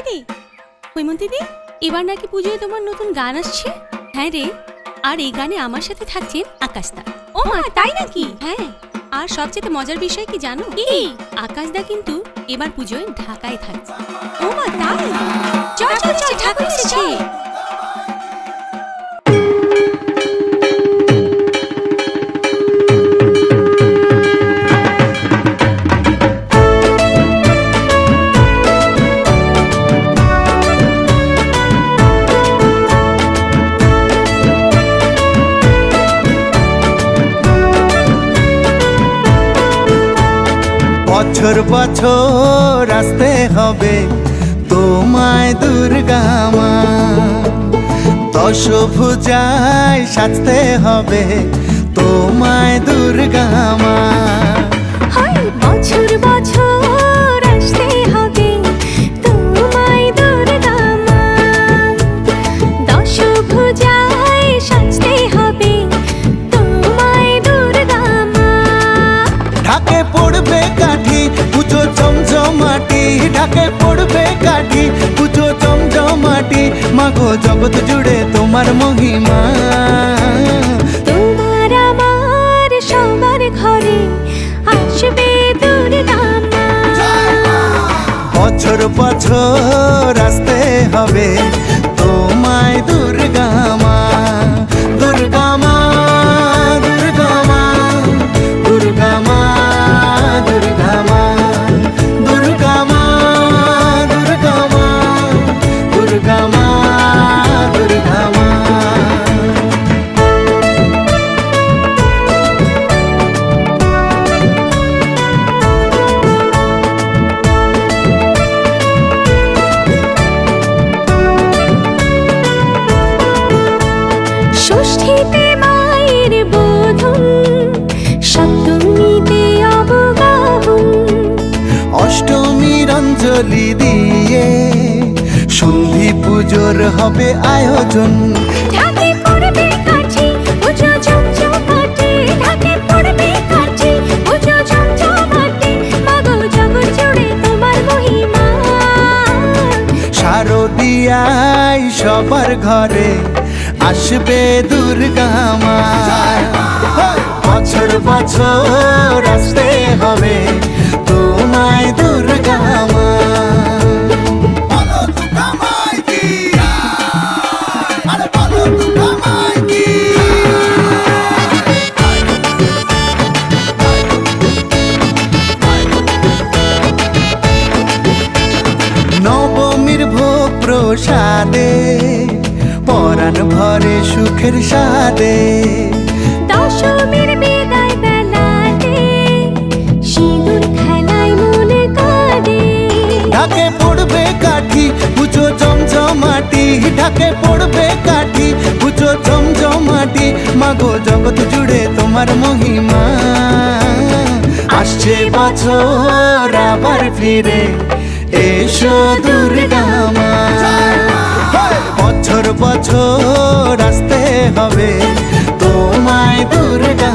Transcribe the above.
রে হৈমন্তী দি, এবার নাকি পুজোয় তোমার নতুন গান আসছে? হ্যাঁ রে, আর এই গানে আমার সাথে থাকছেন আকাশদা। ও মা, তাই নাকি? হ্যাঁ, আর সবচেয়ে মজার বিষয় কি জানো? কি? আকাশদা কিন্তু এবার পুজোয় ঢাকায় থাকছে। ও মা, তাই? চল চল চল, ঢাকা এসেছে। বছর বছর আসতে হবে তোমায় দুর্গা মা, দশভুজায় সাজতে হবে তোমায় দুর্গা মা। বছর বছর আসতে হবে তোমায় দুর্গা মা, দশভুজায় সাজতে হবে তোমায় দুর্গা মা। ঢাকে পড়বে কাঠি পুজো জমজমাটি, ঢাকে পড়বে কাঠি পুজো জমজমাটি, মাগো জগৎ জুড়ে তোমার মহিমা। তোমার আমার সবার ঘরে আসবে দুর্গা মা। বছর বছর আসতে হবে তোমায় দুর্গা মা, দুর্গা মা, দুর্গা মা, দুর্গা মা, দুর্গা মা, দুর্গা মা, দুর্গা মা, দুর্গা মা, দুর্গা মা। ষষ্ঠীতে মায়ের বোধন, সপ্তমীতে অবগাহন, অষ্টমীর অঞ্জলি দিয়ে সন্ধি পুজোর হবে আয়োজন। ঢাকে পড়বে কাঠি পুজো জমজমাটি, ঢাকে পড়বে কাঠি পুজো জমজমাটি, মাগো জগৎ জুড়ে তোমার মহিমা। শারদিয়ায় সবার ঘরে আসবে দুর্গা মা, বছর বছর আসতে হবে তোমায় দুর্গা মা। নবমীর ভোগ প্রসাদে পরাণ ভরে সুখের সাদে, দশমীর বিদায় বেলাতে সিঁদুর খেলায় মনে কাঁদে। ঢাকে পড়বে কাঠি পুজো জমজমাটি, ঢাকে পড়বে কাঠি পুজো জমজমাটি, মাগো জগৎ জুড়ে তোমার মহিমা। আসছে বছর আবার ফিরে এসো দুর্গা মা, বছর বছর আসতে হবে তোমায় দুর্গা